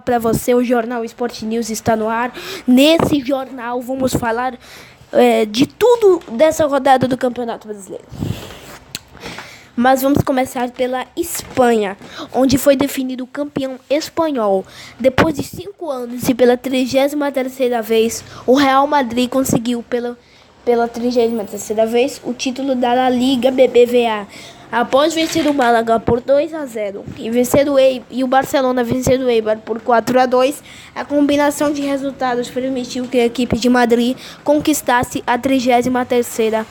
Para você, o Jornal Sport News está no ar. Nesse jornal vamos falar de tudo dessa rodada do Campeonato Brasileiro. Mas vamos começar pela Espanha, onde foi definido o campeão espanhol. Depois de 5 anos e pela 33ª vez, o Real Madrid conseguiu pela 33ª vez o título da La Liga BBVA. Após vencer o Málaga por 2-0 e o Barcelona vencer o Eibar por 4-2, a combinação de resultados permitiu que a equipe de Madrid conquistasse a 33ª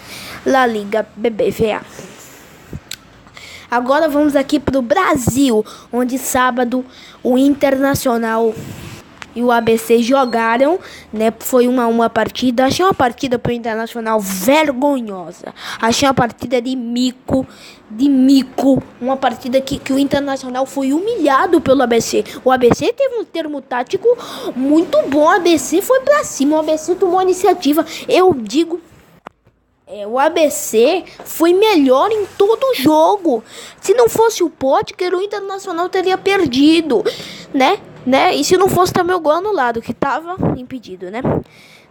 La Liga BBVA. Agora vamos aqui para o Brasil, onde sábado o Internacional e o ABC jogaram, né? Foi uma partida. Achei uma partida para o Internacional vergonhosa. Achei uma partida de mico. Uma partida que o Internacional foi humilhado pelo ABC. O ABC teve um termo tático muito bom. O ABC foi para cima. O ABC tomou a iniciativa. Eu digo, o ABC foi melhor em todo o jogo. Se não fosse o Potker, o Internacional teria perdido, né? E se não fosse também o gol anulado, que estava impedido, né?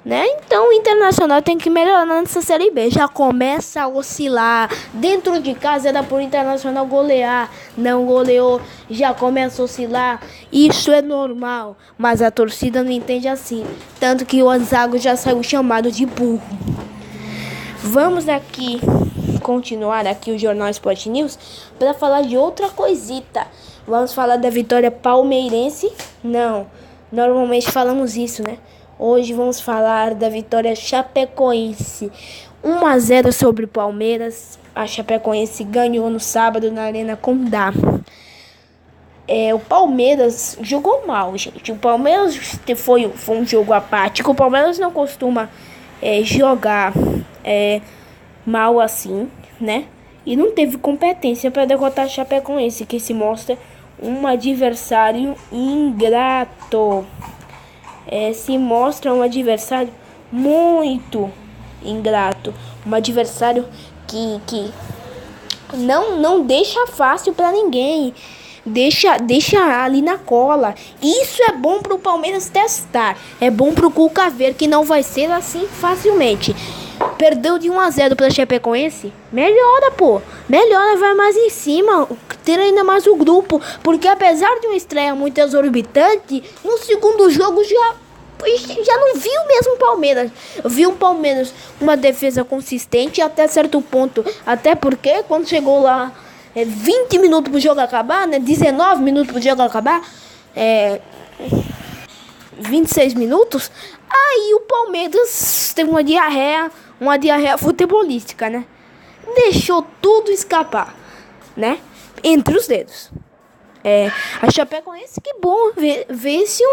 Então o Internacional tem que melhorar nessa Série B. Já começa a oscilar. Dentro de casa era pro Internacional golear. Não goleou. Já começa a oscilar. Isso é normal. Mas a torcida não entende assim. Tanto que o Zago já saiu chamado de burro. Vamos aqui continuar aqui o Jornal Sport News para falar de outra coisita. Vamos falar da vitória palmeirense? Não, normalmente falamos isso, né? Hoje vamos falar da vitória chapecoense. 1-0 sobre o Palmeiras. A Chapecoense ganhou no sábado na Arena Condá. O Palmeiras jogou mal, gente. O Palmeiras foi um jogo apático. O Palmeiras não costuma jogar mal assim, né? E não teve competência para derrotar a Chapecoense, que se mostra um adversário ingrato. Se mostra um adversário muito ingrato. Um adversário que não deixa fácil para ninguém. Deixa ali na cola. Isso é bom pro Palmeiras testar. É bom pro Cuca ver que não vai ser assim facilmente. Perdeu de 1-0 pra Chapecoense. Melhora, pô. Melhora, vai mais em cima. Ter ainda mais o grupo. Porque apesar de uma estreia muito exorbitante, no segundo jogo já não viu mesmo o Palmeiras. Viu o Palmeiras uma defesa consistente até certo ponto. Até porque quando chegou lá 20 minutos pro jogo acabar, né? 19 minutos pro jogo acabar. 26 minutos. Aí o Palmeiras teve uma diarreia futebolística, né? Deixou tudo escapar, né? Entre os dedos. A Chapecoense, que bom, vence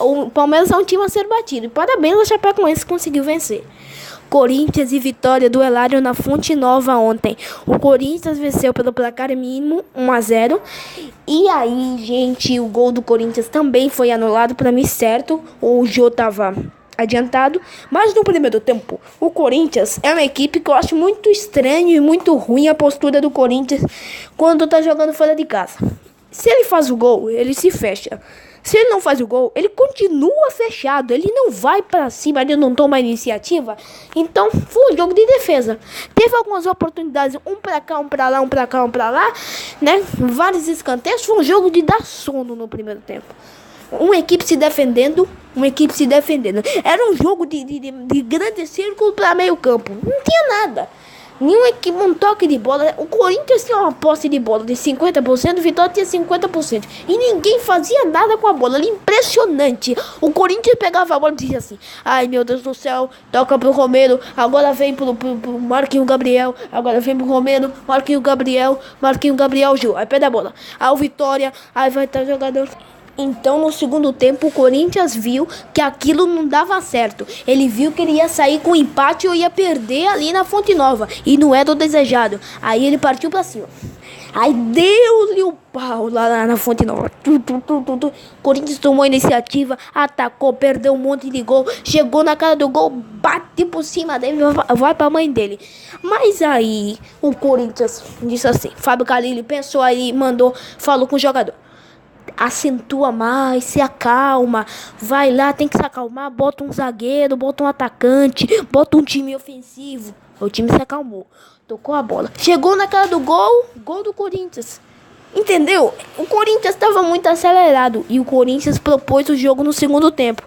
o Palmeiras é um time a ser batido. Parabéns, a Chapecoense conseguiu vencer. Corinthians e vitória do Elário na Fonte Nova ontem. O Corinthians venceu pelo placar mínimo 1-0. E aí, gente, o gol do Corinthians também foi anulado. Para mim, certo. O Jô tava adiantado. Mas no primeiro tempo, o Corinthians é uma equipe que eu acho muito estranho e muito ruim a postura do Corinthians quando tá jogando fora de casa. Se ele faz o gol, ele se fecha. Se ele não faz o gol, ele continua fechado. Ele não vai pra cima, ele não toma iniciativa. Então, foi um jogo de defesa. Teve algumas oportunidades, um pra cá, um pra lá, um pra cá, um pra lá, né? Vários escanteios. Foi um jogo de dar sono no primeiro tempo. Uma equipe se defendendo. Era um jogo de grande círculo pra meio campo. Não tinha nada. Nenhuma equipe, um toque de bola. O Corinthians tinha uma posse de bola de 50%, o Vitória tinha 50%. E ninguém fazia nada com a bola. Era impressionante. O Corinthians pegava a bola e dizia assim: ai meu Deus do céu, toca pro Romero, agora vem pro Marquinhos Gabriel, agora vem pro Romero, Marquinhos Gabriel, Gil. Aí pega a bola. Aí o Vitória, aí vai estar jogador. Então, no segundo tempo, o Corinthians viu que aquilo não dava certo. Ele viu que ele ia sair com empate ou ia perder ali na Fonte Nova. E não era o desejado. Aí ele partiu pra cima. Aí deu-lhe o pau lá na Fonte Nova. Corinthians tomou a iniciativa, atacou, perdeu um monte de gol. Chegou na cara do gol, bate por cima dele, vai pra mãe dele. Mas aí, o Corinthians disse assim, Fábio Carille pensou aí, falou com o jogador: acentua mais, se acalma, vai lá, tem que se acalmar, bota um zagueiro, bota um atacante, bota um time ofensivo. O time se acalmou, tocou a bola, chegou na cara do gol do Corinthians. Entendeu? O Corinthians estava muito acelerado e o Corinthians propôs o jogo no segundo tempo.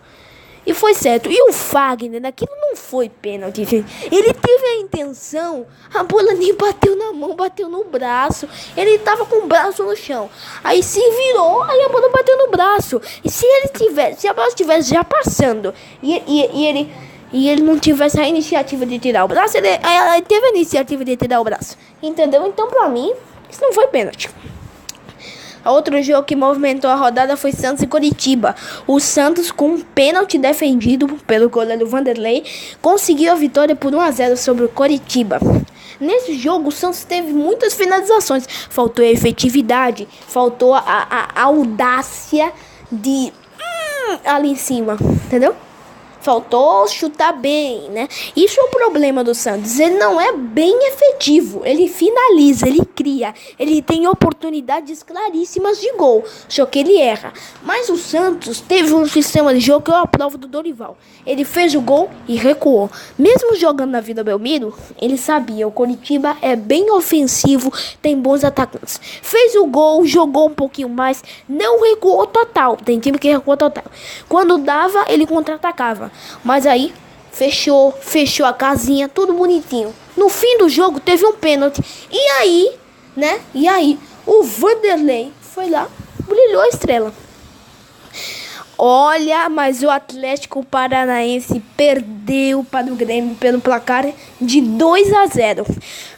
E foi certo. E o Fagner, aquilo não foi pênalti, gente. Ele teve a intenção, a bola nem bateu na mão, bateu no braço. Ele tava com o braço no chão. Aí se virou, aí a bola bateu no braço. E se a bola estivesse já passando e ele não tivesse a iniciativa de tirar o braço, ele teve a iniciativa de tirar o braço. Entendeu? Então, pra mim, isso não foi pênalti. Outro jogo que movimentou a rodada foi Santos e Coritiba. O Santos, com um pênalti defendido pelo goleiro Vanderlei, conseguiu a vitória por 1-0 sobre o Coritiba. Nesse jogo, o Santos teve muitas finalizações. Faltou a efetividade, faltou a audácia de ali em cima, entendeu? Faltou chutar bem, né? Isso é o problema do Santos. Ele não é bem efetivo. Ele finaliza, ele cria. Ele tem oportunidades claríssimas de gol. Só que ele erra. Mas o Santos teve um sistema de jogo que eu aprovo do Dorival. Ele fez o gol e recuou. Mesmo jogando na Vila Belmiro, ele sabia. O Coritiba é bem ofensivo, tem bons atacantes. Fez o gol, jogou um pouquinho mais, não recuou total. Tem time que recua total. Quando dava, ele contra-atacava. Mas aí, fechou a casinha, tudo bonitinho. No fim do jogo, teve um pênalti. E aí, né? O Vanderlei foi lá, brilhou a estrela. Olha, mas o Atlético Paranaense perdeu para o Grêmio pelo placar de 2-0.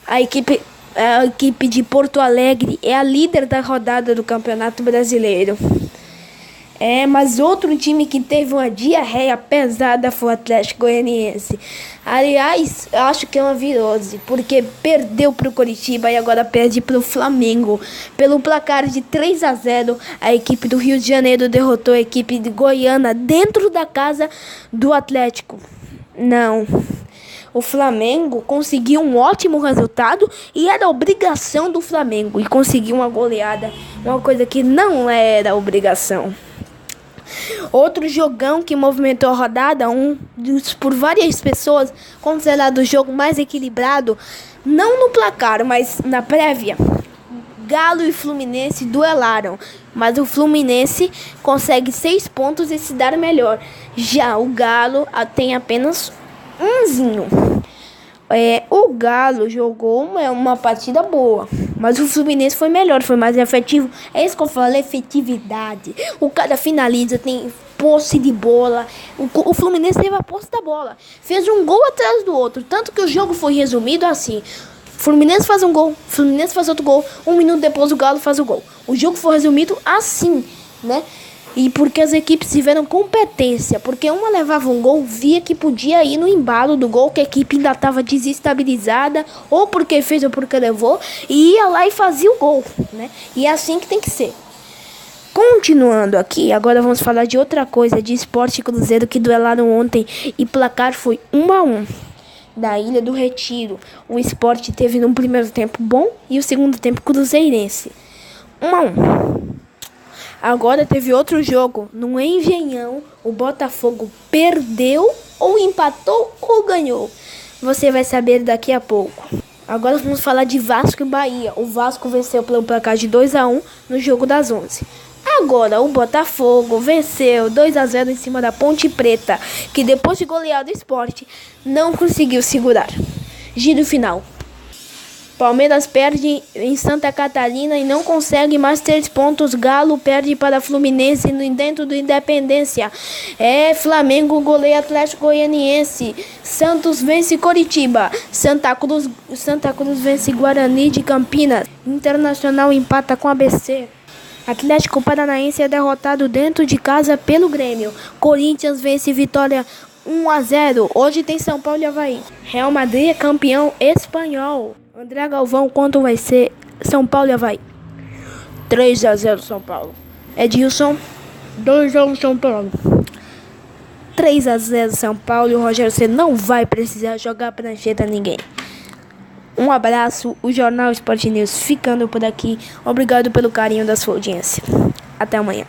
A equipe de Porto Alegre é a líder da rodada do Campeonato Brasileiro. Mas outro time que teve uma diarreia pesada foi o Atlético Goianiense. Aliás, eu acho que é uma virose, porque perdeu para o Coritiba e agora perde para o Flamengo. Pelo placar de 3-0, a equipe do Rio de Janeiro derrotou a equipe de Goiânia dentro da casa do Atlético. Não. O Flamengo conseguiu um ótimo resultado e era obrigação do Flamengo. E conseguiu uma goleada, uma coisa que não era obrigação. Outro jogão que movimentou a rodada, por várias pessoas considerado o jogo mais equilibrado, não no placar, mas na prévia. Galo e Fluminense duelaram, mas o Fluminense consegue 6 pontos e se dar melhor. Já o Galo tem apenas umzinho. O Galo jogou uma partida boa, mas o Fluminense foi melhor, foi mais efetivo. É isso que eu falo, efetividade. O cara finaliza, tem posse de bola. O Fluminense teve a posse da bola. Fez um gol atrás do outro, tanto que o jogo foi resumido assim. Fluminense faz um gol, Fluminense faz outro gol, 1 minuto depois o Galo faz o gol. O jogo foi resumido assim, né? E porque as equipes tiveram competência, porque uma levava um gol, via que podia ir no embalo do gol, que a equipe ainda estava desestabilizada, ou porque fez ou porque levou, e ia lá e fazia o gol, né? E é assim que tem que ser. Continuando aqui, agora vamos falar de outra coisa, de Sport e Cruzeiro que duelaram ontem, e placar foi 1-1. Da Ilha do Retiro, o Sport teve no primeiro tempo bom e o segundo tempo cruzeirense. 1-1. Agora teve outro jogo, no Engenhão, o Botafogo perdeu, ou empatou, ou ganhou. Você vai saber daqui a pouco. Agora vamos falar de Vasco e Bahia. O Vasco venceu pelo placar de 2-1 no jogo das 11. Agora o Botafogo venceu 2-0 em cima da Ponte Preta, que depois de golear do Sport, não conseguiu segurar. Giro final. Palmeiras perde em Santa Catarina e não consegue mais 3 pontos. Galo perde para Fluminense dentro do Independência. Flamengo goleia Atlético Goianiense. Santos vence Coritiba. Santa Cruz vence Guarani de Campinas. Internacional empata com ABC. Atlético Paranaense é derrotado dentro de casa pelo Grêmio. Corinthians vence Vitória 1-0. Hoje tem São Paulo e Avaí. Real Madrid é campeão espanhol. André Galvão, quanto vai ser São Paulo e Avaí? 3-0 São Paulo. Edilson, 2-1 São Paulo. 3-0 São Paulo e o Rogério Ceni não vai precisar jogar prancheta a ninguém. Um abraço, o Jornal Sport News ficando por aqui. Obrigado pelo carinho da sua audiência. Até amanhã.